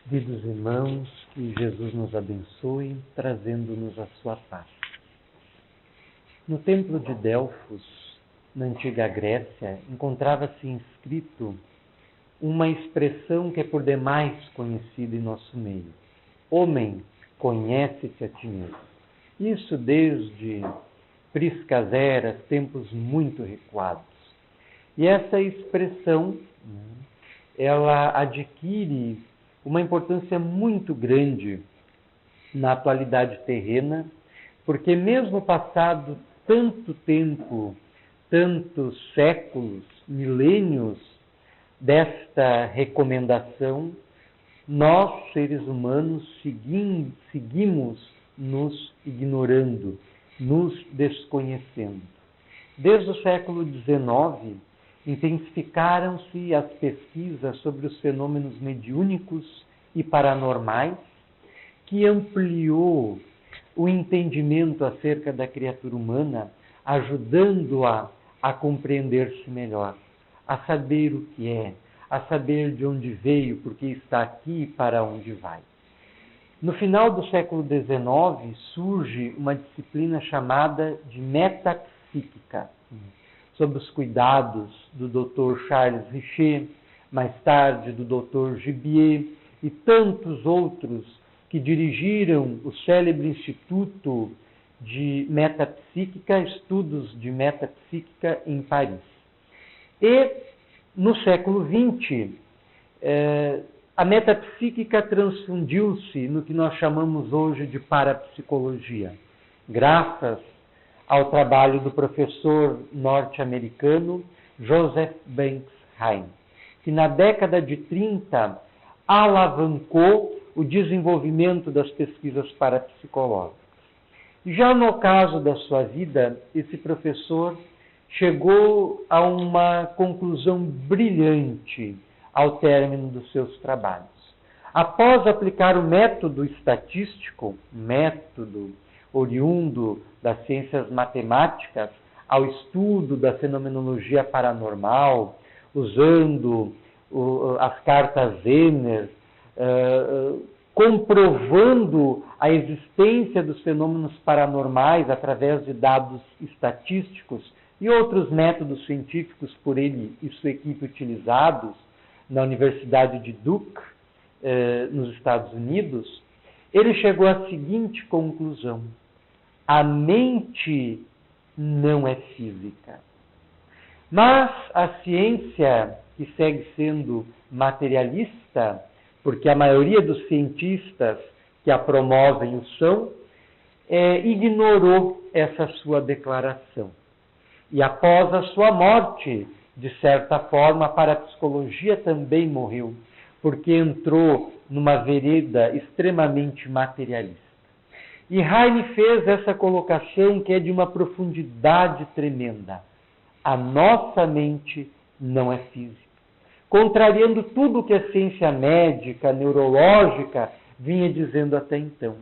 Queridos irmãos, que Jesus nos abençoe, trazendo-nos a sua paz. No templo de Delfos, na antiga Grécia, encontrava-se inscrito uma expressão que é por demais conhecida em nosso meio. Homem, conhece-te a ti mesmo. Isso desde priscas eras, tempos muito recuados. E essa expressão, ela adquire uma importância muito grande na atualidade terrena, porque mesmo passado tanto tempo, tantos séculos, milênios desta recomendação, nós, seres humanos, seguimos nos ignorando, nos desconhecendo. Desde o século XIX, intensificaram-se as pesquisas sobre os fenômenos mediúnicos e paranormais, que ampliou o entendimento acerca da criatura humana, ajudando-a a compreender-se melhor, a saber o que é, a saber de onde veio, porque está aqui e para onde vai. No final do século XIX, surge uma disciplina chamada de metapsíquica, sob os cuidados do Dr. Charles Richer, mais tarde do Dr. Gibier e tantos outros que dirigiram o célebre Instituto de Metapsíquica, Estudos de Metapsíquica em Paris. E, no século XX, a metapsíquica transfundiu-se no que nós chamamos hoje de parapsicologia, graças ao trabalho do professor norte-americano Joseph Banks Heim, que na década de 30 alavancou o desenvolvimento das pesquisas parapsicológicas. Já no caso da sua vida, esse professor chegou a uma conclusão brilhante ao término dos seus trabalhos. Após aplicar o método estatístico, método oriundo das ciências matemáticas, ao estudo da fenomenologia paranormal, usando as cartas Zener, comprovando a existência dos fenômenos paranormais através de dados estatísticos e outros métodos científicos por ele e sua equipe utilizados na Universidade de Duke, nos Estados Unidos, ele chegou à seguinte conclusão: a mente não é física. Mas a ciência, que segue sendo materialista, porque a maioria dos cientistas que a promovem o são, ignorou essa sua declaração. E após a sua morte, de certa forma, a parapsicologia também morreu, porque entrou numa vereda extremamente materialista. E Heine fez essa colocação que é de uma profundidade tremenda. A nossa mente não é física. Contrariando tudo o que a ciência médica, neurológica, vinha dizendo até então.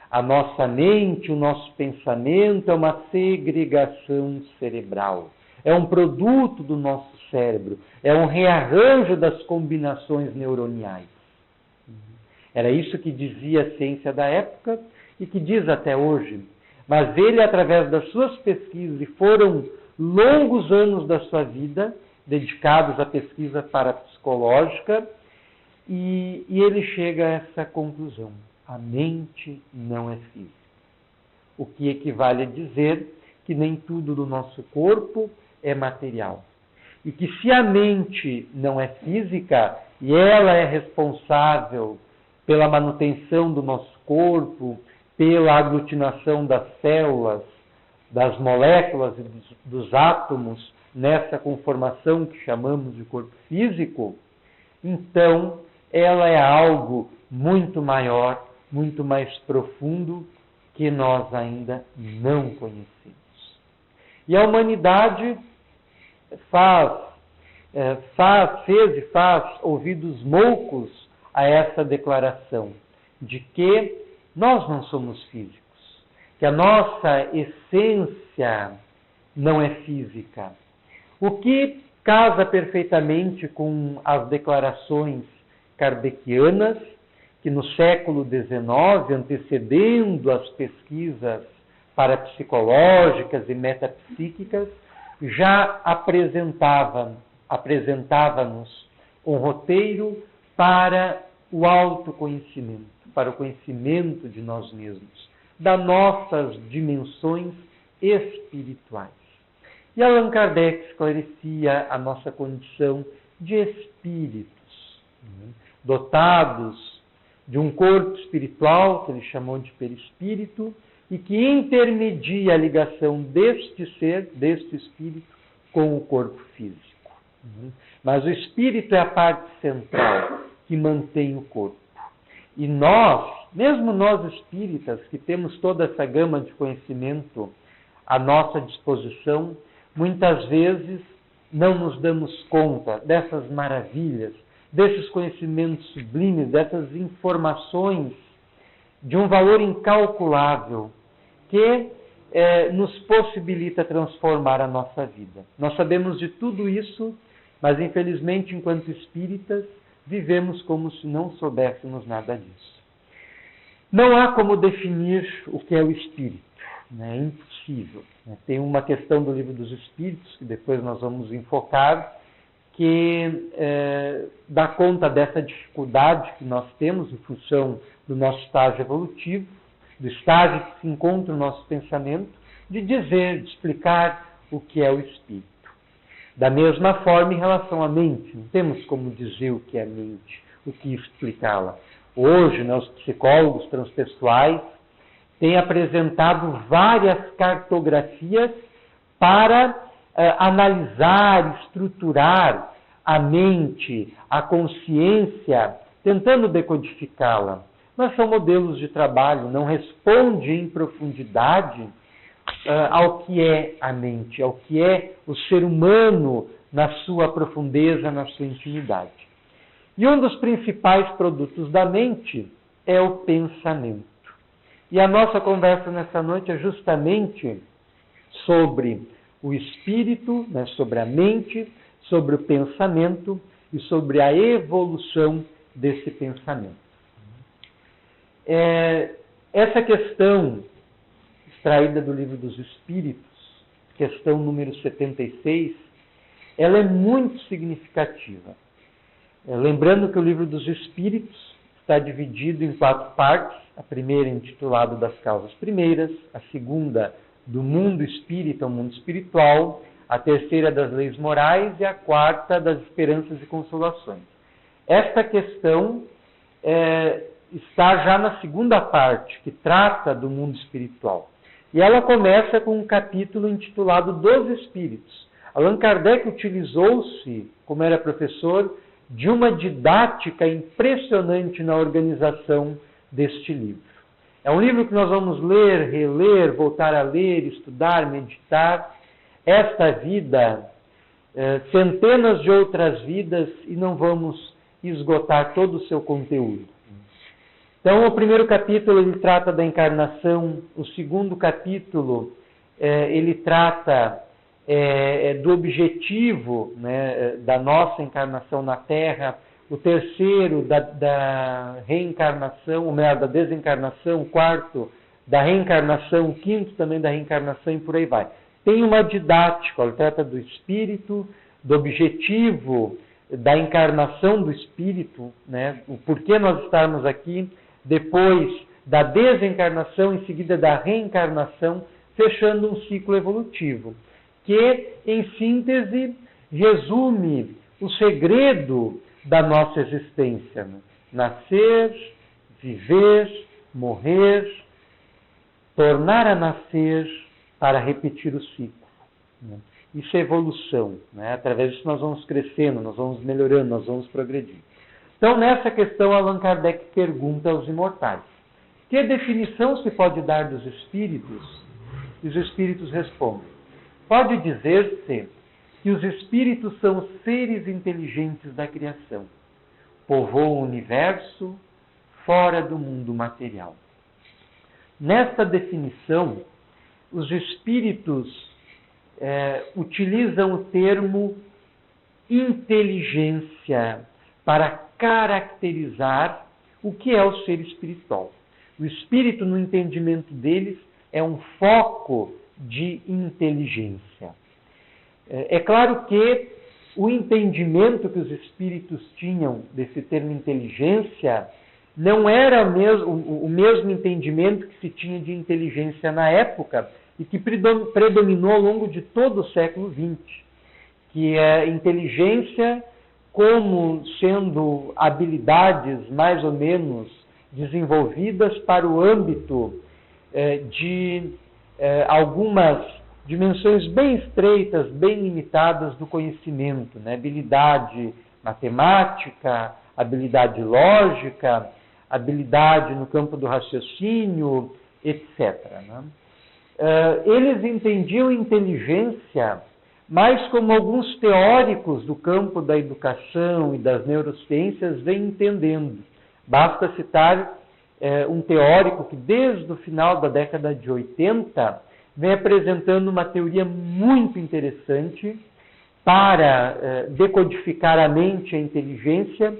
A nossa mente, o nosso pensamento é uma segregação cerebral. É um produto do nosso cérebro. É um rearranjo das combinações neuroniais. Era isso que dizia a ciência da época e que diz até hoje. Mas ele, através das suas pesquisas, e foram longos anos da sua vida dedicados à pesquisa parapsicológica, e ele chega a essa conclusão: a mente não é física. O que equivale a dizer que nem tudo do nosso corpo é material. E que se a mente não é física, e ela é responsável pela manutenção do nosso corpo, pela aglutinação das células, das moléculas e dos átomos, nessa conformação que chamamos de corpo físico, então ela é algo muito maior, muito mais profundo, que nós ainda não conhecemos. E a humanidade fez e faz ouvidos moucos a essa declaração de que nós não somos físicos, que a nossa essência não é física. O que casa perfeitamente com as declarações kardecianas que no século XIX, antecedendo as pesquisas parapsicológicas e metapsíquicas, já apresentava-nos um roteiro para o autoconhecimento, para o conhecimento de nós mesmos, das nossas dimensões espirituais. E Allan Kardec esclarecia a nossa condição de espíritos, dotados de um corpo espiritual, que ele chamou de perispírito, e que intermedia a ligação deste ser, deste espírito, com o corpo físico. Mas o espírito é a parte central que mantém o corpo. E nós, mesmo nós espíritas, que temos toda essa gama de conhecimento à nossa disposição, muitas vezes não nos damos conta dessas maravilhas, desses conhecimentos sublimes, dessas informações de um valor incalculável que nos possibilita transformar a nossa vida. Nós sabemos de tudo isso, mas infelizmente, enquanto espíritas, vivemos como se não soubéssemos nada disso. Não há como definir o que é o espírito, é impossível. Tem uma questão do Livro dos Espíritos, que depois nós vamos enfocar, que dá conta dessa dificuldade que nós temos em função do nosso estágio evolutivo, do estágio que se encontra o nosso pensamento, de dizer, de explicar o que é o espírito. Da mesma forma, em relação à mente, não temos como dizer o que é a mente, o que explicá-la. Hoje, os psicólogos transpessoais têm apresentado várias cartografias para analisar, estruturar a mente, a consciência, tentando decodificá-la. Mas são modelos de trabalho, não respondem em profundidade ao que é a mente, ao que é o ser humano na sua profundeza, na sua intimidade. E um dos principais produtos da mente é o pensamento. E a nossa conversa nessa noite é justamente sobre o espírito, sobre a mente, sobre o pensamento e sobre a evolução desse pensamento. Essa questão extraída do Livro dos Espíritos, questão número 76, ela é muito significativa. Lembrando que o Livro dos Espíritos está dividido em 4 partes, a primeira intitulada das causas primeiras, a segunda do mundo espírita, o mundo espiritual, a terceira das leis morais e a quarta das esperanças e consolações. Esta questão está já na segunda parte, que trata do mundo espiritual. E ela começa com um capítulo intitulado Dos Espíritos. Allan Kardec utilizou-se, como era professor, de uma didática impressionante na organização deste livro. É um livro que nós vamos ler, reler, voltar a ler, estudar, meditar. Esta vida, centenas de outras vidas, e não vamos esgotar todo o seu conteúdo. Então, o primeiro capítulo ele trata da encarnação, o segundo capítulo ele trata do objetivo, da nossa encarnação na Terra, o terceiro da reencarnação, ou melhor, da desencarnação, o quarto da reencarnação, o quinto também da reencarnação e por aí vai. Tem uma didática, ele trata do espírito, do objetivo da encarnação do espírito, o porquê nós estarmos aqui, depois da desencarnação, em seguida da reencarnação, fechando um ciclo evolutivo, que, em síntese, resume o segredo da nossa existência. Nascer, viver, morrer, tornar a nascer para repetir o ciclo. Isso é evolução. Através disso nós vamos crescendo, nós vamos melhorando, nós vamos progredindo. Então, nessa questão, Allan Kardec pergunta aos imortais: que definição se pode dar dos espíritos? E os espíritos respondem: pode dizer-se que os espíritos são seres inteligentes da criação, povoam o universo fora do mundo material. Nesta definição, os espíritos utilizam o termo inteligência para caracterizar o que é o ser espiritual. O espírito, no entendimento deles, é um foco de inteligência. É claro que o entendimento que os espíritos tinham desse termo inteligência não era o mesmo entendimento que se tinha de inteligência na época e que predominou ao longo de todo o século XX, que é inteligência como sendo habilidades mais ou menos desenvolvidas para o âmbito de algumas dimensões bem estreitas, bem limitadas do conhecimento, né? Habilidade matemática, habilidade lógica, habilidade no campo do raciocínio, etc. Né? Eles entendiam inteligência mais como alguns teóricos do campo da educação e das neurociências vêm entendendo. Basta citar um teórico que desde o final da década de 80 vem apresentando uma teoria muito interessante para decodificar a mente e a inteligência,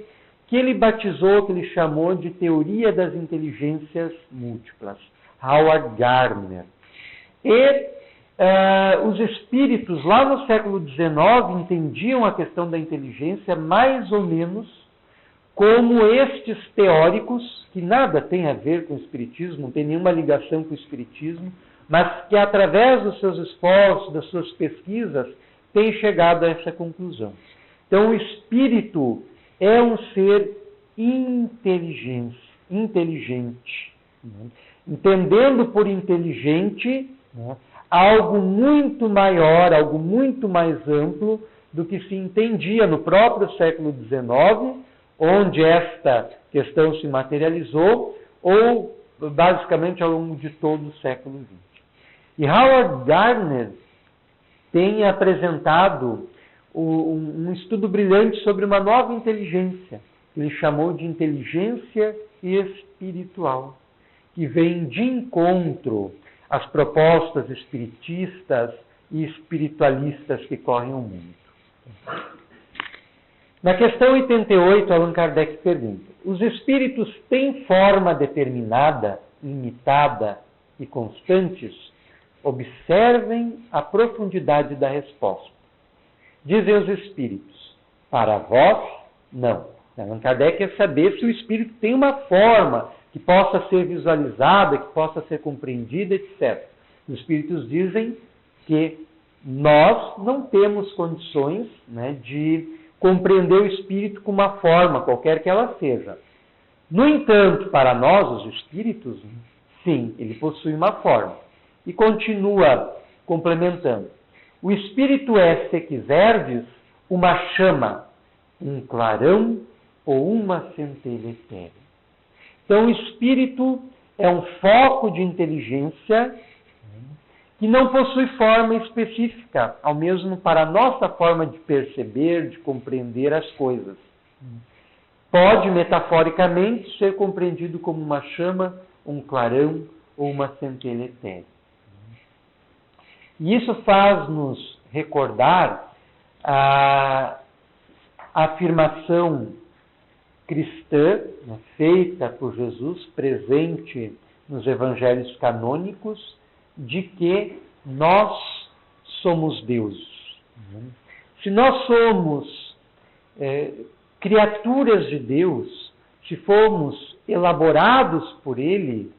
que ele batizou, que ele chamou de teoria das inteligências múltiplas, Howard Gardner. E os espíritos lá no século XIX entendiam a questão da inteligência mais ou menos como estes teóricos, que nada tem a ver com o espiritismo, não tem nenhuma ligação com o espiritismo, mas que através dos seus esforços, das suas pesquisas, têm chegado a essa conclusão. Então o espírito é um ser inteligente, né? Entendendo por inteligente, né, algo muito maior, algo muito mais amplo do que se entendia no próprio século XIX, onde esta questão se materializou, ou basicamente ao longo de todo o século XX. E Howard Gardner tem apresentado um estudo brilhante sobre uma nova inteligência, que ele chamou de inteligência espiritual, que vem de encontro às propostas espiritistas e espiritualistas que correm o mundo. Na questão 88, Allan Kardec pergunta: os espíritos têm forma determinada, limitada e constantes? Observem a profundidade da resposta. Dizem os espíritos: para vós, não. Allan Kardec quer saber se o espírito tem uma forma que possa ser visualizada, que possa ser compreendida, etc. Os espíritos dizem que nós não temos condições, né, de compreender o espírito com uma forma, qualquer que ela seja. No entanto, para nós, os espíritos, sim, ele possui uma forma. E continua complementando: o espírito é, se quiserdes, uma chama, um clarão ou uma centelha etérea. Então, o espírito é um foco de inteligência que não possui forma específica, ao mesmo para a nossa forma de perceber, de compreender as coisas. Pode, metaforicamente, ser compreendido como uma chama, um clarão ou uma centelha etérea. E isso faz-nos recordar a afirmação cristã, feita por Jesus, presente nos evangelhos canônicos, de que nós somos deuses. Se nós somos criaturas de Deus, se formos elaborados por Ele,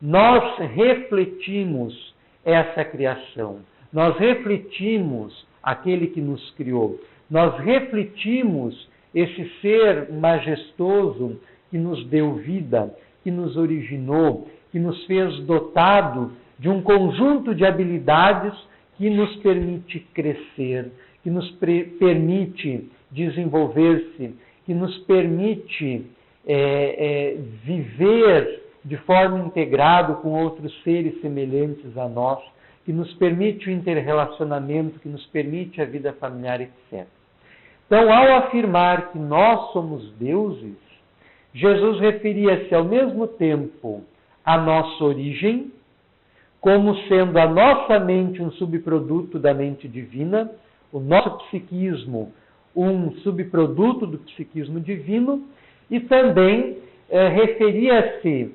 nós refletimos essa criação, nós refletimos aquele que nos criou, nós refletimos esse ser majestoso que nos deu vida, que nos originou, que nos fez dotado de um conjunto de habilidades que nos permite crescer, que nos permite desenvolver-se, que nos permite viver de forma integrada com outros seres semelhantes a nós, que nos permite o interrelacionamento, que nos permite a vida familiar, etc. Então, ao afirmar que nós somos deuses, Jesus referia-se ao mesmo tempo à nossa origem, como sendo a nossa mente um subproduto da mente divina, o nosso psiquismo um subproduto do psiquismo divino, e também referia-se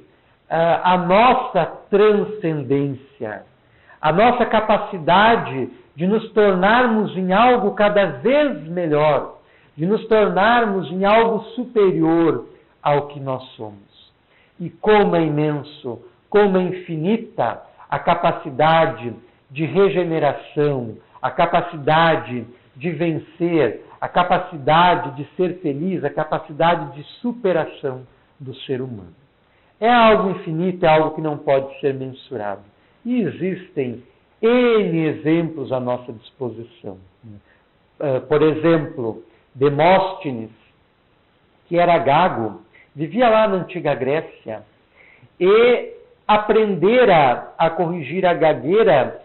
à nossa transcendência, à nossa capacidade de nos tornarmos em algo cada vez melhor, de nos tornarmos em algo superior ao que nós somos. E como é imenso, como é infinita a capacidade de regeneração, a capacidade de vencer, a capacidade de ser feliz, a capacidade de superação do ser humano. É algo infinito, é algo que não pode ser mensurado. E existem N exemplos à nossa disposição. Por exemplo, Demóstenes, que era gago, vivia lá na antiga Grécia e aprendera a corrigir a gagueira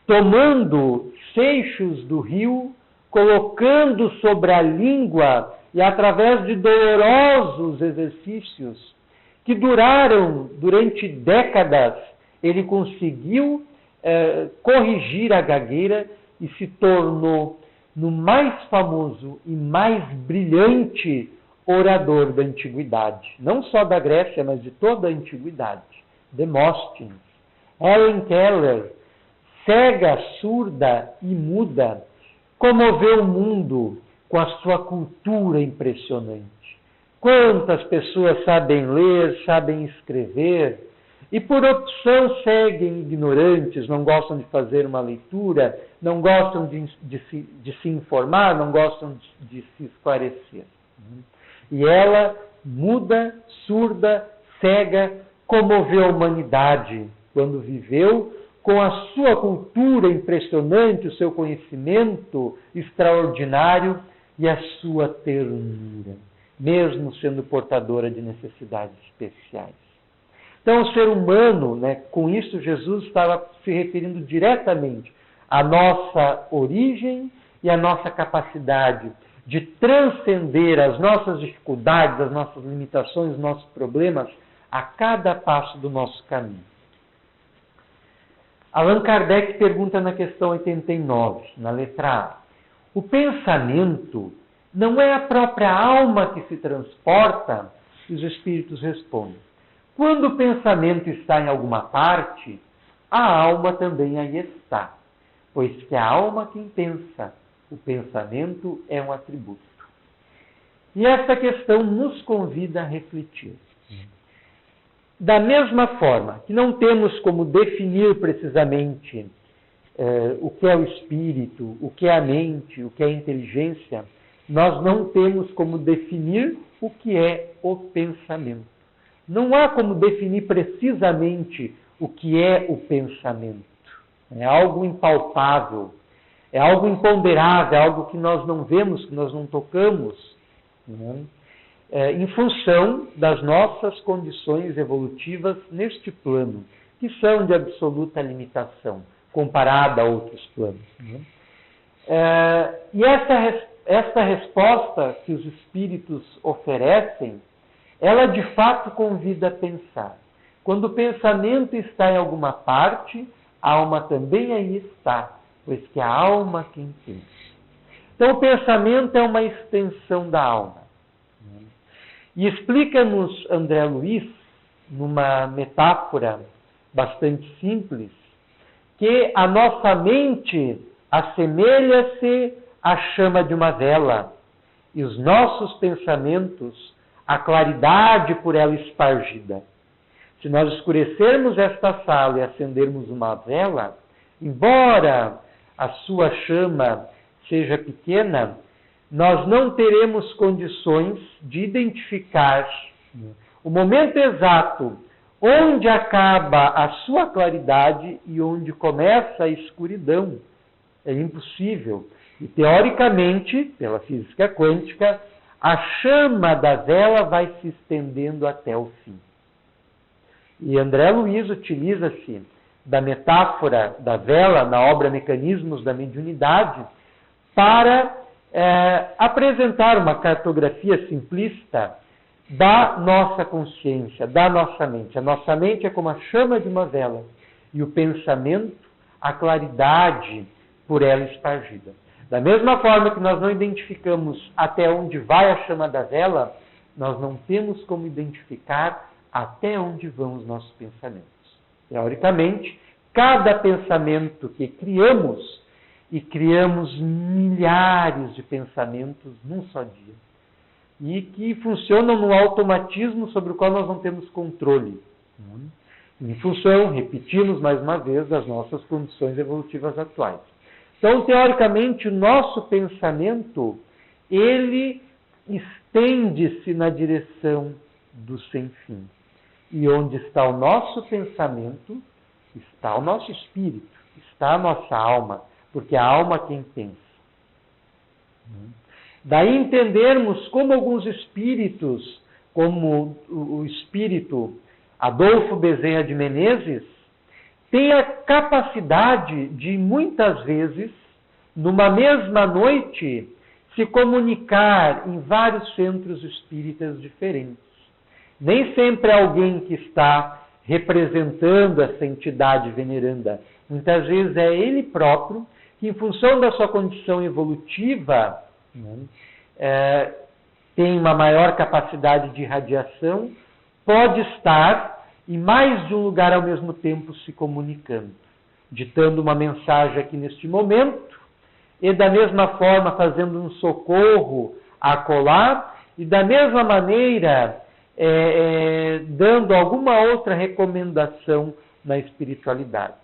tomando seixos do rio, colocando sobre a língua e através de dolorosos exercícios que duraram durante décadas, ele conseguiu corrigir a gagueira e se tornou no mais famoso e mais brilhante orador da antiguidade. Não só da Grécia, mas de toda a antiguidade. Demóstenes. Helen Keller, cega, surda e muda, comoveu o mundo com a sua cultura impressionante. Quantas pessoas sabem ler, sabem escrever, e por opção seguem ignorantes, não gostam de fazer uma leitura, não gostam de se informar, não gostam de se esclarecer. E ela, muda, surda, cega, comoveu a humanidade quando viveu com a sua cultura impressionante, o seu conhecimento extraordinário e a sua ternura, mesmo sendo portadora de necessidades especiais. Então, o ser humano, com isso Jesus estava se referindo diretamente à nossa origem e à nossa capacidade de transcender as nossas dificuldades, as nossas limitações, os nossos problemas a cada passo do nosso caminho. Allan Kardec pergunta na questão 89, na letra A. O pensamento não é a própria alma que se transporta? E os espíritos respondem. Quando o pensamento está em alguma parte, a alma também aí está, pois que a alma quem pensa, o pensamento é um atributo. E esta questão nos convida a refletir. Da mesma forma que não temos como definir precisamente o que é o espírito, o que é a mente, o que é a inteligência, nós não temos como definir o que é o pensamento. Não há como definir precisamente o que é o pensamento. É algo impalpável, é algo imponderável, é algo que nós não vemos, que nós não tocamos, em função das nossas condições evolutivas neste plano, que são de absoluta limitação, comparada a outros planos. E esta resposta que os espíritos oferecem, ela de fato convida a pensar. Quando o pensamento está em alguma parte, a alma também aí está, pois que a alma quem pensa. Então o pensamento é uma extensão da alma. E explica-nos André Luiz, numa metáfora bastante simples, que a nossa mente assemelha-se à chama de uma vela e os nossos pensamentos a claridade por ela espargida. Se nós escurecermos esta sala e acendermos uma vela, embora a sua chama seja pequena, nós não teremos condições de identificar o momento exato onde acaba a sua claridade e onde começa a escuridão. É impossível. E, teoricamente, pela física quântica, a chama da vela vai se estendendo até o fim. E André Luiz utiliza-se da metáfora da vela na obra Mecanismos da Mediunidade para apresentar uma cartografia simplista da nossa consciência, da nossa mente. A nossa mente é como a chama de uma vela e o pensamento, a claridade por ela espargida. Da mesma forma que nós não identificamos até onde vai a chama da vela, nós não temos como identificar até onde vão os nossos pensamentos. Teoricamente, cada pensamento que criamos, e criamos milhares de pensamentos num só dia, e que funcionam no automatismo sobre o qual nós não temos controle, em função, repetimos mais uma vez, das nossas condições evolutivas atuais. Então, teoricamente, o nosso pensamento, ele estende-se na direção do sem fim. E onde está o nosso pensamento, está o nosso espírito, está a nossa alma, porque a alma é quem pensa. Daí entendermos como alguns espíritos, como o espírito Adolfo Bezerra de Menezes, tem a capacidade de, muitas vezes, numa mesma noite, se comunicar em vários centros espíritas diferentes. Nem sempre é alguém que está representando essa entidade veneranda. Muitas vezes é ele próprio que, em função da sua condição evolutiva, tem uma maior capacidade de irradiação, pode estar em mais de um lugar ao mesmo tempo se comunicando, ditando uma mensagem aqui neste momento, e da mesma forma fazendo um socorro acolá, e da mesma maneira dando alguma outra recomendação na espiritualidade.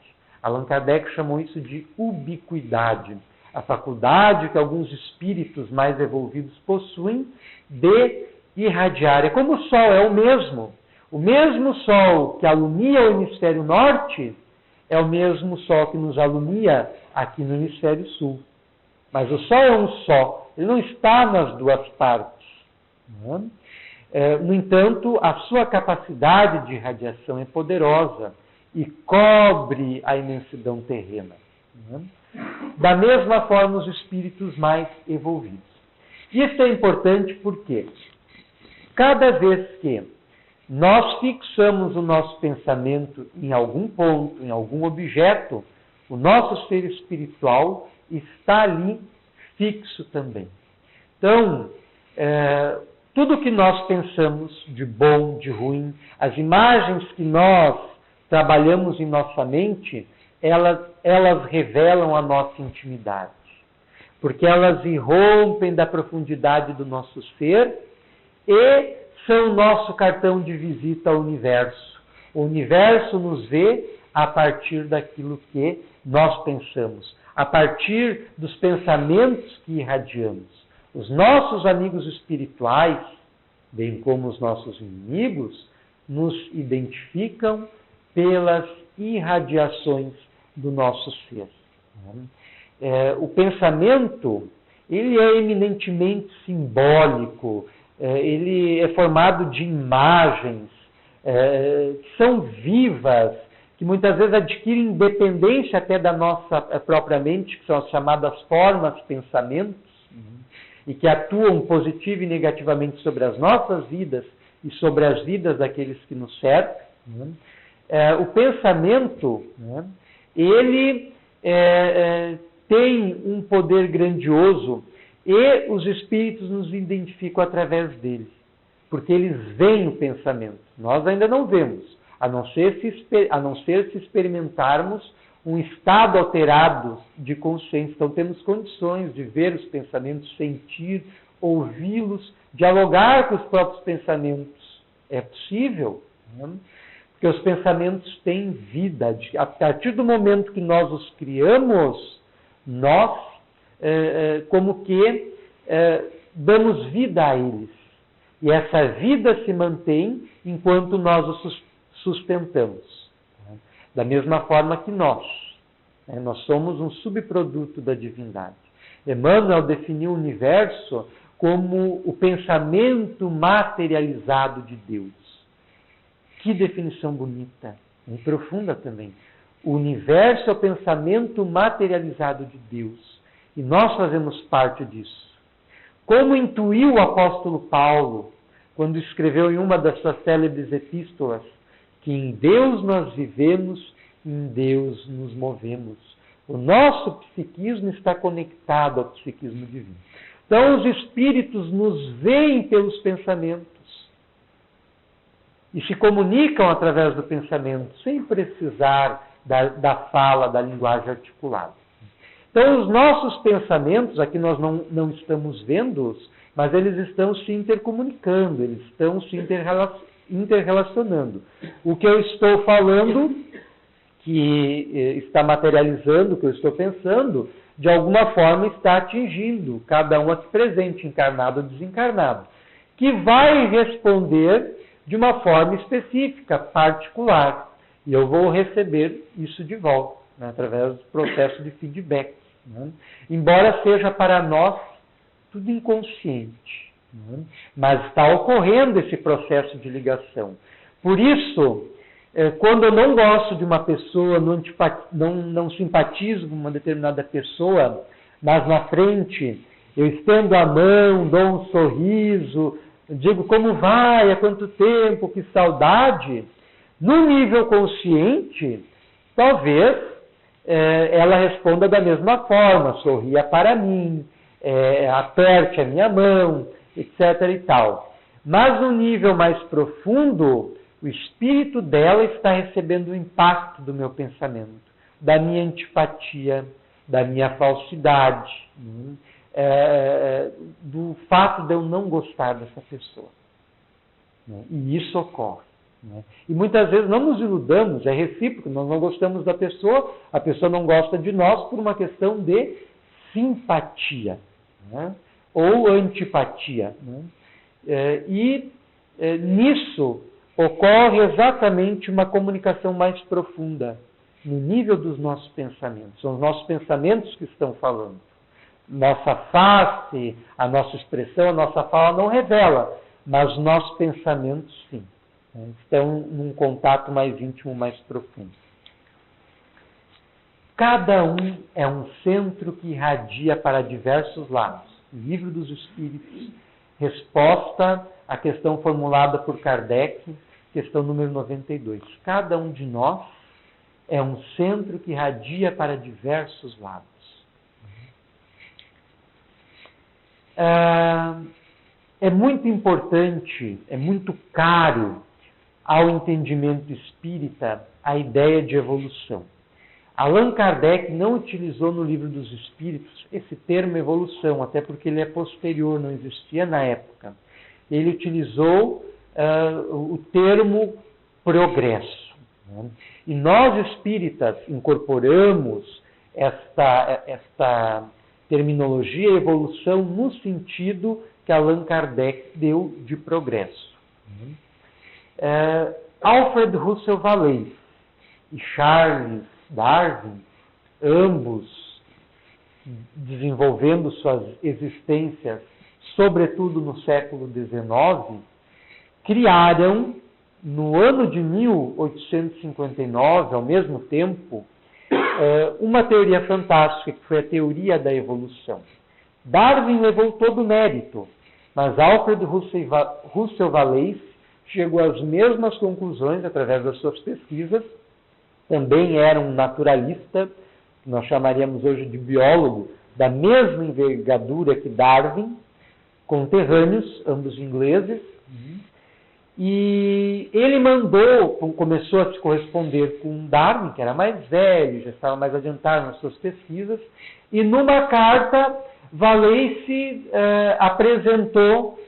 Allan Kardec chamou isso de ubiquidade, a faculdade que alguns espíritos mais evolvidos possuem de irradiar. É como o Sol, é o mesmo Sol que alumia o hemisfério norte é o mesmo Sol que nos alumia aqui no hemisfério sul. Mas o Sol é um só, ele não está nas duas partes. No entanto, a sua capacidade de irradiação é poderosa e cobre a imensidão terrena. Da mesma forma, os espíritos mais evolvidos. Isso é importante porque cada vez que nós fixamos o nosso pensamento em algum ponto, em algum objeto, o nosso ser espiritual está ali fixo também. Então, tudo que nós pensamos de bom, de ruim, as imagens que nós trabalhamos em nossa mente, elas revelam a nossa intimidade. Porque elas irrompem da profundidade do nosso ser e são o nosso cartão de visita ao universo. O universo nos vê a partir daquilo que nós pensamos, a partir dos pensamentos que irradiamos. Os nossos amigos espirituais, bem como os nossos inimigos, nos identificam pelas irradiações do nosso ser. O pensamento, ele é eminentemente simbólico, ele é formado de imagens que são vivas, que muitas vezes adquirem independência até da nossa própria mente, que são as chamadas formas, pensamentos, e que atuam positivo e negativamente sobre as nossas vidas e sobre as vidas daqueles que nos cercam. O pensamento, ele tem um poder grandioso e os espíritos nos identificam através dele, porque eles veem o pensamento. Nós ainda não vemos, a não ser se experimentarmos um estado alterado de consciência. Então temos condições de ver os pensamentos, sentir, ouvi-los, dialogar com os próprios pensamentos. É possível, porque os pensamentos têm vida. A partir do momento que nós os criamos, nós como que damos vida a eles. E essa vida se mantém enquanto nós os sustentamos. Da mesma forma que nós somos um subproduto da divindade. Emmanuel definiu o universo como o pensamento materializado de Deus. Que definição bonita e profunda também. O universo é o pensamento materializado de Deus. E nós fazemos parte disso. Como intuiu o apóstolo Paulo, quando escreveu em uma das suas célebres epístolas, que em Deus nós vivemos, em Deus nos movemos. O nosso psiquismo está conectado ao psiquismo divino. Então os espíritos nos veem pelos pensamentos. e se comunicam através do pensamento, sem precisar da fala, da linguagem articulada. Então, os nossos pensamentos, aqui nós não estamos vendo-os, mas eles estão se intercomunicando, eles estão se interrelacionando. O que eu estou falando, que está materializando o que eu estou pensando, de alguma forma está atingindo cada um aqui presente, encarnado ou desencarnado, que vai responder de uma forma específica, particular. E eu vou receber isso de volta, né, através do processo de feedback. Né? Embora seja para nós tudo inconsciente, né? Mas está ocorrendo esse processo de ligação. Por isso, quando eu não gosto de uma pessoa, não simpatizo com uma determinada pessoa, mas na frente eu estendo a mão, dou um sorriso, digo como vai, há quanto tempo, que saudade, no nível consciente, talvez ela responda da mesma forma, sorria para mim, aperte a minha mão, etc. e tal. Mas no nível mais profundo, o espírito dela está recebendo o impacto do meu pensamento, da minha antipatia, da minha falsidade, do fato de eu não gostar dessa pessoa. E isso ocorre. E muitas vezes não nos iludamos, é recíproco, nós não gostamos da pessoa, a pessoa não gosta de nós por uma questão de simpatia, ou antipatia. Nisso ocorre exatamente uma comunicação mais profunda, no nível dos nossos pensamentos. São os nossos pensamentos que estão falando. Nossa face, a nossa expressão, a nossa fala não revela, mas os nossos pensamentos sim. Estão num contato mais íntimo, mais profundo. Cada um é um centro que irradia para diversos lados. Livro dos Espíritos, resposta à questão formulada por Kardec, questão número 92. Cada um de nós é um centro que irradia para diversos lados. É muito importante, é muito caro ao entendimento espírita a ideia de evolução. Allan Kardec não utilizou no Livro dos Espíritos esse termo evolução, até porque ele é posterior, não existia na época. Ele utilizou o termo progresso. Né? E nós espíritas incorporamos esta terminologia evolução no sentido que Allan Kardec deu de progresso. Alfred Russel Wallace e Charles Darwin, ambos desenvolvendo suas existências, sobretudo no século XIX, criaram, no ano de 1859, ao mesmo tempo, uma teoria fantástica, que foi a teoria da evolução. Darwin levou todo o mérito, mas Alfred Russel Wallace chegou às mesmas conclusões através das suas pesquisas. Também era um naturalista, que nós chamaríamos hoje de biólogo, da mesma envergadura que Darwin, conterrâneos, ambos ingleses. E ele começou a se corresponder com Darwin, que era mais velho, já estava mais adiantado nas suas pesquisas, e numa carta, Wallace apresentou,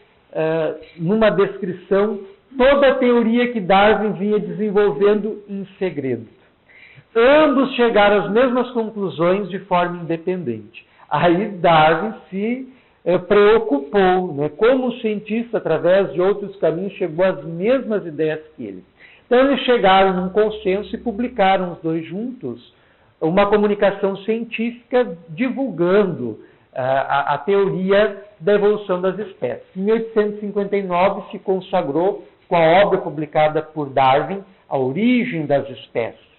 numa descrição, toda a teoria que Darwin vinha desenvolvendo em segredo. Ambos chegaram às mesmas conclusões de forma independente. Aí Darwin se preocupou, né? Como cientista, através de outros caminhos, chegou às mesmas ideias que ele. Então eles chegaram num consenso e publicaram os dois juntos uma comunicação científica divulgando a teoria da evolução das espécies. Em 1859 se consagrou com a obra publicada por Darwin, A Origem das Espécies,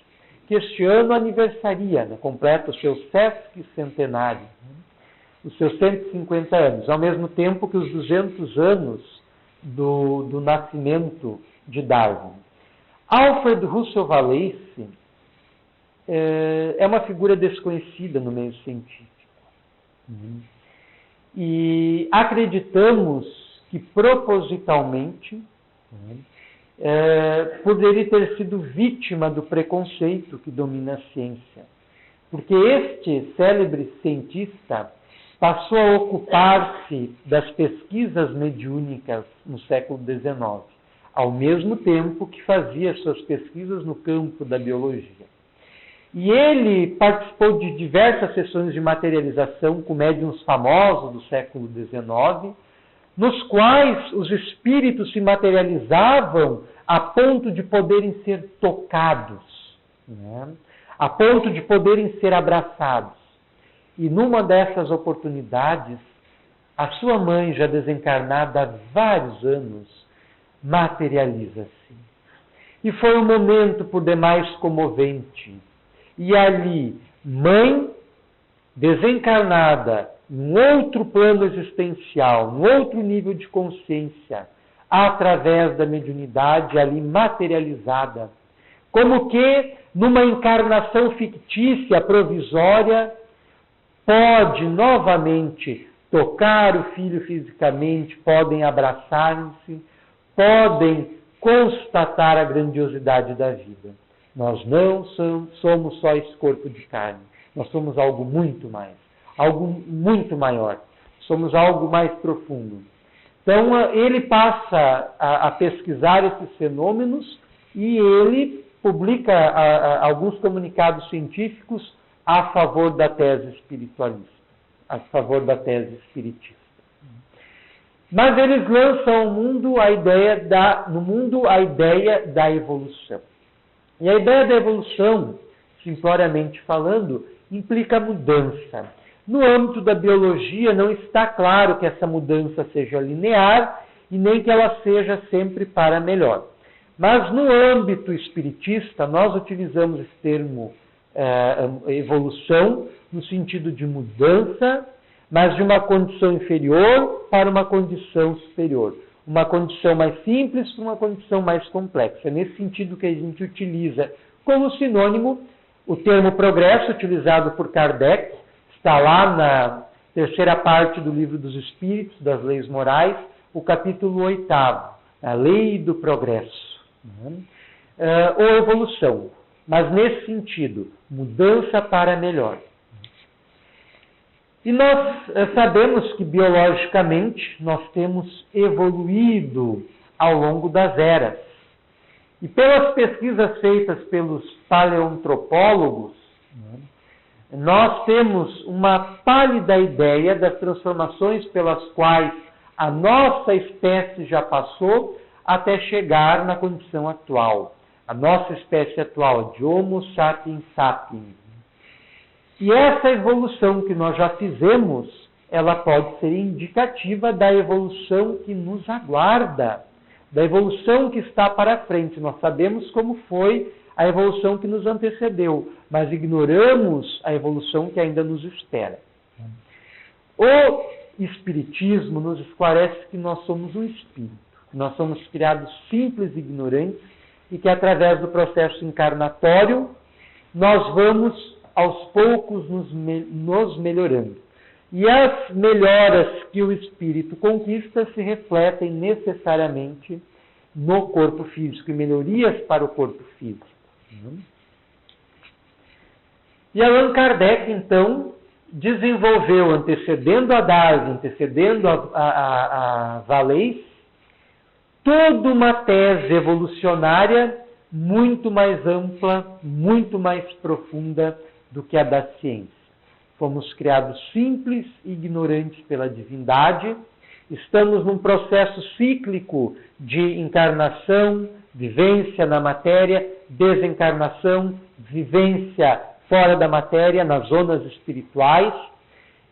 que este ano aniversaria, né, completa o seu sesquicentenário, os seus 150 anos, ao mesmo tempo que os 200 anos do nascimento de Darwin. Alfred Russel Wallace é uma figura desconhecida no meio científico. E acreditamos que propositalmente por ele ter sido vítima do preconceito que domina a ciência. Porque este célebre cientista passou a ocupar-se das pesquisas mediúnicas no século XIX, ao mesmo tempo que fazia suas pesquisas no campo da biologia. E ele participou de diversas sessões de materialização com médiuns famosos do século XIX, nos quais os espíritos se materializavam a ponto de poderem ser tocados, né? A ponto de poderem ser abraçados. E numa dessas oportunidades, a sua mãe, já desencarnada há vários anos, materializa-se. E foi um momento por demais comovente. E ali, mãe desencarnada, em outro plano existencial, em outro nível de consciência, através da mediunidade ali materializada, como que numa encarnação fictícia, provisória, pode novamente tocar o filho fisicamente, podem abraçar-se, podem constatar a grandiosidade da vida. Nós não somos só esse corpo de carne, nós somos algo muito mais, algo muito maior, somos algo mais profundo. Então, ele passa a pesquisar esses fenômenos e ele publica alguns comunicados científicos a favor da tese espiritualista, a favor da tese espiritista. Mas eles lançam no mundo a ideia da evolução. E a ideia da evolução, simploriamente falando, implica mudança. No âmbito da biologia, não está claro que essa mudança seja linear e nem que ela seja sempre para melhor. Mas no âmbito espiritista, nós utilizamos esse termo evolução no sentido de mudança, mas de uma condição inferior para uma condição superior. Uma condição mais simples para uma condição mais complexa. É nesse sentido que a gente utiliza como sinônimo o termo progresso, utilizado por Kardec, está lá na terceira parte do Livro dos Espíritos, das Leis Morais, o capítulo 8º, a Lei do Progresso, ou evolução, mas nesse sentido, mudança para melhor. E nós sabemos que biologicamente nós temos evoluído ao longo das eras. E pelas pesquisas feitas pelos paleoantropólogos, nós temos uma pálida ideia das transformações pelas quais a nossa espécie já passou até chegar na condição atual. A nossa espécie atual, de Homo sapiens sapiens. E essa evolução que nós já fizemos, ela pode ser indicativa da evolução que nos aguarda, da evolução que está para frente. Nós sabemos como foi a evolução que nos antecedeu, mas ignoramos a evolução que ainda nos espera. O Espiritismo nos esclarece que nós somos um espírito, que nós somos criados simples e ignorantes e que através do processo encarnatório nós vamos aos poucos nos melhorando. E as melhoras que o espírito conquista se refletem necessariamente no corpo físico, e melhorias para o corpo físico. E Allan Kardec, então, desenvolveu, antecedendo a Darwin, antecedendo a Valeix, toda uma tese evolucionária muito mais ampla, muito mais profunda do que a da ciência. Fomos criados simples e ignorantes pela divindade, estamos num processo cíclico de encarnação, vivência na matéria, desencarnação, vivência fora da matéria, nas zonas espirituais,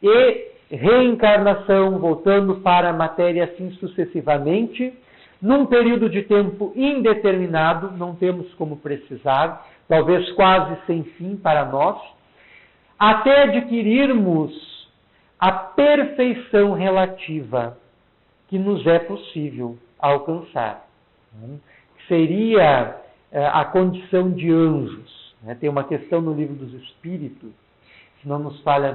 e reencarnação, voltando para a matéria assim sucessivamente, num período de tempo indeterminado, não temos como precisar, talvez quase sem fim para nós, até adquirirmos a perfeição relativa que nos é possível alcançar. Seria a condição de anjos. Tem uma questão no Livro dos Espíritos, se não nos falha a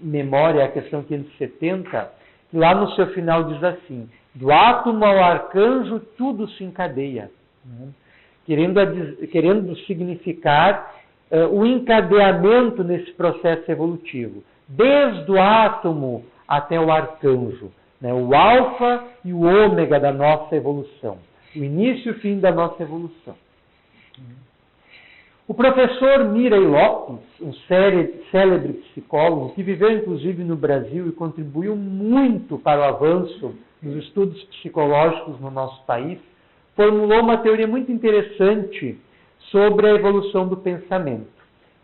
memória, a questão 570, que lá no seu final diz assim: Do átomo ao arcanjo, tudo se encadeia, né? Querendo significar o encadeamento nesse processo evolutivo, desde o átomo até o arcanjo, né? O alfa e o ômega da nossa evolução, o início e o fim da nossa evolução. O professor Mirey Lopes, um célebre psicólogo, que viveu inclusive no Brasil e contribuiu muito para o avanço dos estudos psicológicos no nosso país, formulou uma teoria muito interessante sobre a evolução do pensamento,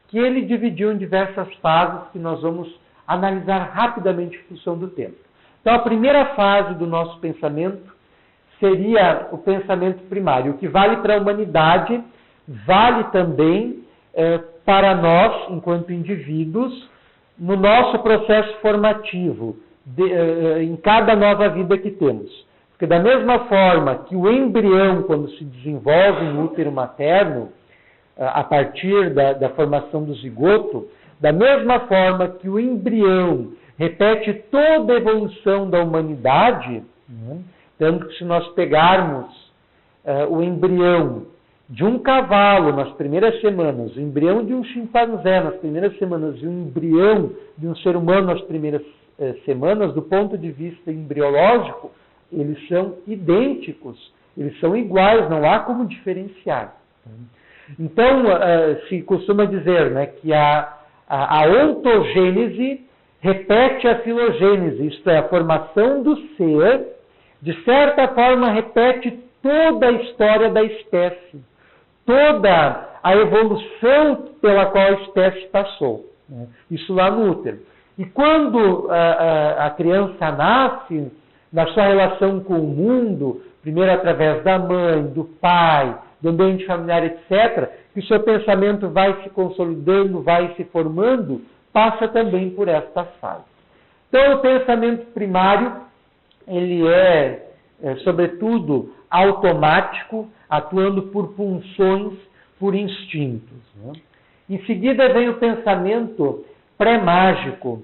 que ele dividiu em diversas fases que nós vamos analisar rapidamente em função do tempo. Então, a primeira fase do nosso pensamento seria o pensamento primário. O que vale para a humanidade, vale também para nós, enquanto indivíduos, no nosso processo formativo, em cada nova vida que temos. Porque da mesma forma que o embrião, quando se desenvolve no útero materno, a partir da formação do zigoto, da mesma forma que o embrião repete toda a evolução da humanidade, né? Tanto que se nós pegarmos o embrião de um cavalo nas primeiras semanas, o embrião de um chimpanzé nas primeiras semanas e o embrião de um ser humano nas primeiras semanas, do ponto de vista embriológico, eles são idênticos, eles são iguais, não há como diferenciar. Então, se costuma dizer, né, que a ontogênese repete a filogênese, isto é, a formação do ser, de certa forma repete toda a história da espécie, toda a evolução pela qual a espécie passou, né? Isso lá no útero. E quando a criança nasce, na sua relação com o mundo, primeiro através da mãe, do pai, do ambiente familiar, etc., que o seu pensamento vai se consolidando, vai se formando, passa também por esta fase. Então, o pensamento primário, ele sobretudo, automático, atuando por pulsões, por instintos, né? Em seguida vem o pensamento pré-mágico,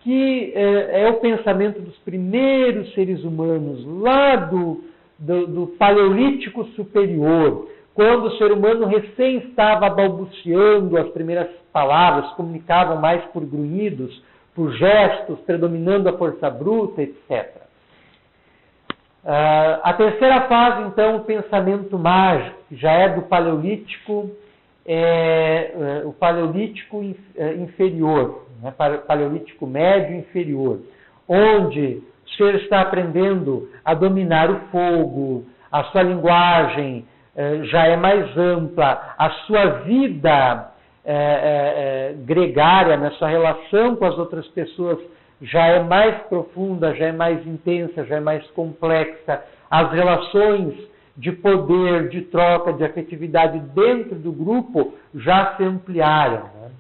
que é o pensamento dos primeiros seres humanos, lá do Paleolítico Superior, quando o ser humano recém estava balbuciando as primeiras palavras, comunicavam mais por grunhidos, por gestos, predominando a força bruta, etc. A terceira fase, então, o pensamento mágico, que já é do Paleolítico, o Paleolítico inferior, né? Paleolítico médio inferior, onde o ser está aprendendo a dominar o fogo, a sua linguagem já é mais ampla, a sua vida gregária, na sua relação com as outras pessoas, já é mais profunda, já é mais intensa, já é mais complexa. As relações de poder, de troca, de afetividade dentro do grupo já se ampliaram, né?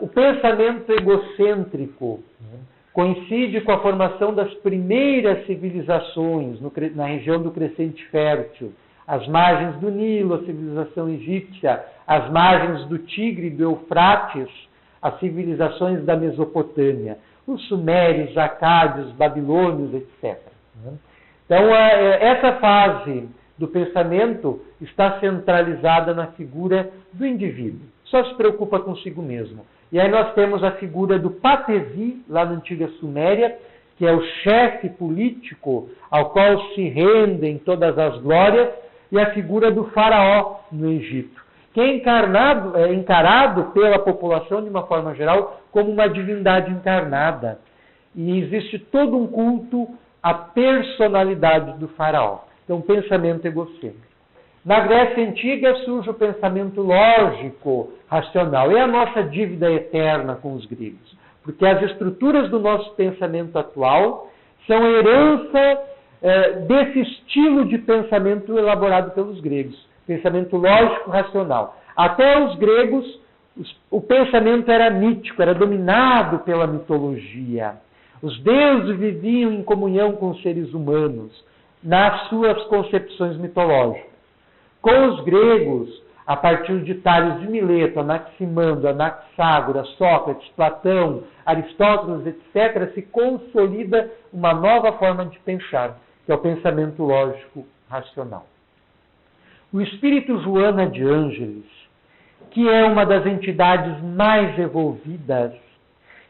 O pensamento egocêntrico, né, coincide com a formação das primeiras civilizações na região do Crescente Fértil, as margens do Nilo, a civilização egípcia, as margens do Tigre e do Eufrates, as civilizações da Mesopotâmia, os sumérios, acádios, babilônios, etc. Então, essa fase do pensamento está centralizada na figura do indivíduo. Só se preocupa consigo mesmo. E aí nós temos a figura do Patesi, lá na antiga Suméria, que é o chefe político ao qual se rendem todas as glórias, e a figura do faraó no Egito, que é encarado pela população, de uma forma geral, como uma divindade encarnada. E existe todo um culto à personalidade do faraó. Então, pensamento egocêntrico. Na Grécia Antiga surge o pensamento lógico, racional. É a nossa dívida eterna com os gregos. Porque as estruturas do nosso pensamento atual são herança desse estilo de pensamento elaborado pelos gregos. Pensamento lógico, racional. Até os gregos, o pensamento era mítico, era dominado pela mitologia. Os deuses viviam em comunhão com os seres humanos, nas suas concepções mitológicas. Com os gregos, a partir de Tales de Mileto, Anaximandro, Anaxágora, Sócrates, Platão, Aristóteles, etc., se consolida uma nova forma de pensar, que é o pensamento lógico racional. O espírito Joana de Ângeles, que é uma das entidades mais evolvidas,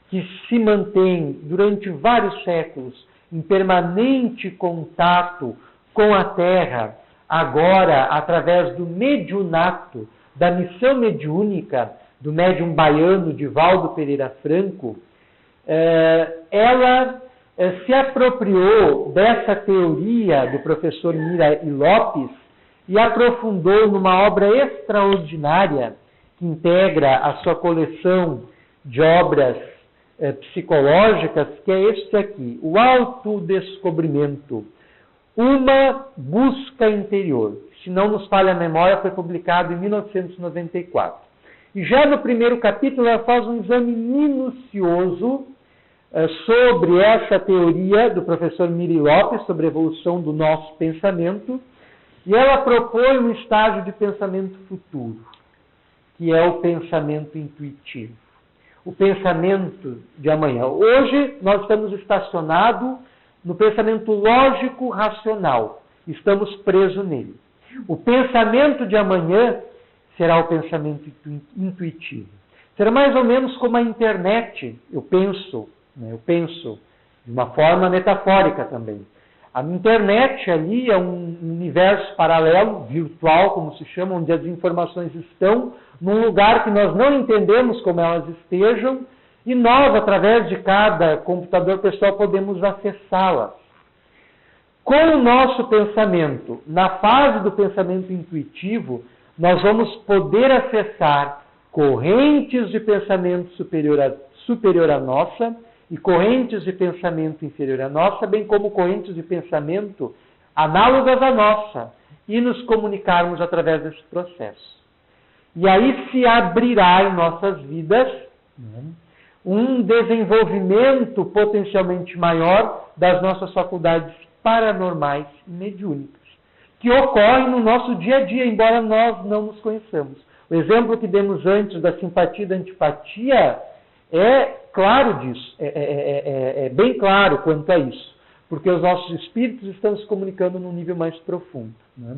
que se mantém durante vários séculos em permanente contato com a Terra, agora através do mediunato, da missão mediúnica do médium baiano Divaldo Pereira Franco, ela se apropriou dessa teoria do professor Mira e Lopes e aprofundou numa obra extraordinária que integra a sua coleção de obras psicológicas, que é este aqui, o Autodescobrimento, uma busca interior. Se não nos falha a memória, foi publicado em 1994. E já no primeiro capítulo ela faz um exame minucioso sobre essa teoria do professor Miri Lopes, sobre a evolução do nosso pensamento, e ela propõe um estágio de pensamento futuro, que é o pensamento intuitivo, o pensamento de amanhã. Hoje nós estamos estacionados no pensamento lógico-racional, estamos presos nele. O pensamento de amanhã será o pensamento intuitivo. Será mais ou menos como a internet, eu penso de uma forma metafórica também. A internet ali é um universo paralelo, virtual, como se chama, onde as informações estão num lugar que nós não entendemos como elas estejam, e nós, através de cada computador pessoal, podemos acessá-las. Com o nosso pensamento, na fase do pensamento intuitivo, nós vamos poder acessar correntes de pensamento superior à nossa e correntes de pensamento inferior à nossa, bem como correntes de pensamento análogas à nossa, e nos comunicarmos através desse processo. E aí se abrirá em nossas vidas um desenvolvimento potencialmente maior das nossas faculdades paranormais e mediúnicas, que ocorrem no nosso dia a dia, embora nós não nos conheçamos. O exemplo que demos antes da simpatia e da antipatia é claro disso, é bem claro quanto a isso, porque os nossos espíritos estão se comunicando num nível mais profundo. Né?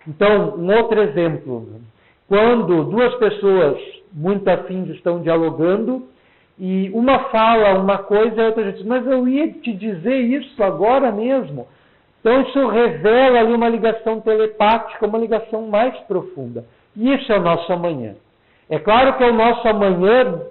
Então, um outro exemplo, quando duas pessoas muito afins estão dialogando, e uma fala uma coisa e a outra diz, mas eu ia te dizer isso agora mesmo. Então isso revela ali uma ligação telepática, uma ligação mais profunda. E isso é o nosso amanhã. É claro que é o nosso amanhã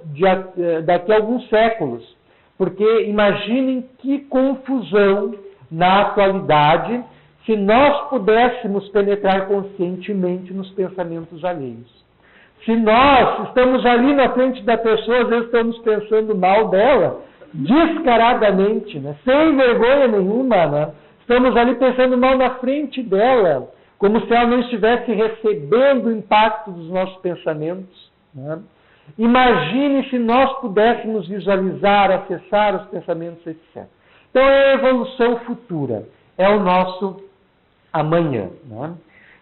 daqui a alguns séculos, porque imaginem que confusão na atualidade se nós pudéssemos penetrar conscientemente nos pensamentos alheios. Se nós estamos ali na frente da pessoa, às vezes estamos pensando mal dela, descaradamente, né? Sem vergonha nenhuma, né? Estamos ali pensando mal na frente dela, como se ela não estivesse recebendo o impacto dos nossos pensamentos. Né? Imagine se nós pudéssemos visualizar, acessar os pensamentos, etc. Então é a evolução futura, é o nosso amanhã. Né?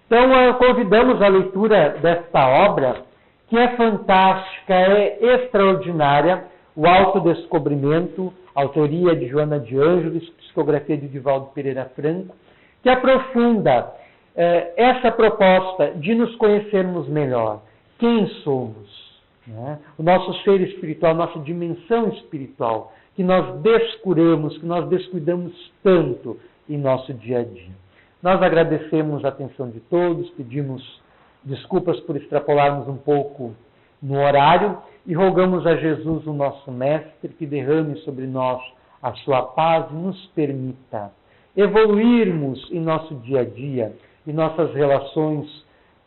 Então convidamos a leitura desta obra, que é fantástica, é extraordinária, o Autodescobrimento, autoria de Joana de Ângeles, psicografia de Divaldo Pereira Franco, que aprofunda essa proposta de nos conhecermos melhor, quem somos, né? O nosso ser espiritual, nossa dimensão espiritual, que nós descuramos, que nós descuidamos tanto em nosso dia a dia. Nós agradecemos a atenção de todos, pedimos desculpas por extrapolarmos um pouco no horário e rogamos a Jesus, o nosso Mestre, que derrame sobre nós a sua paz e nos permita evoluirmos em nosso dia a dia, em nossas relações,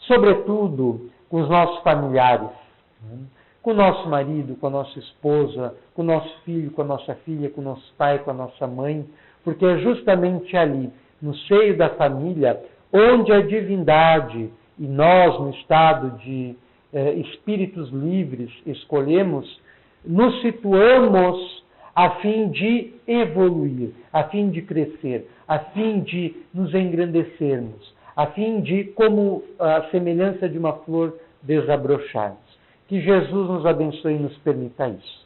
sobretudo com os nossos familiares, né? Com o nosso marido, com a nossa esposa, com o nosso filho, com a nossa filha, com o nosso pai, com a nossa mãe, porque é justamente ali, no seio da família, onde a divindade e nós, no estado de espíritos livres, escolhemos, nos situamos a fim de evoluir, a fim de crescer, a fim de nos engrandecermos, a fim de, como a semelhança de uma flor, desabrocharmos. Que Jesus nos abençoe e nos permita isso.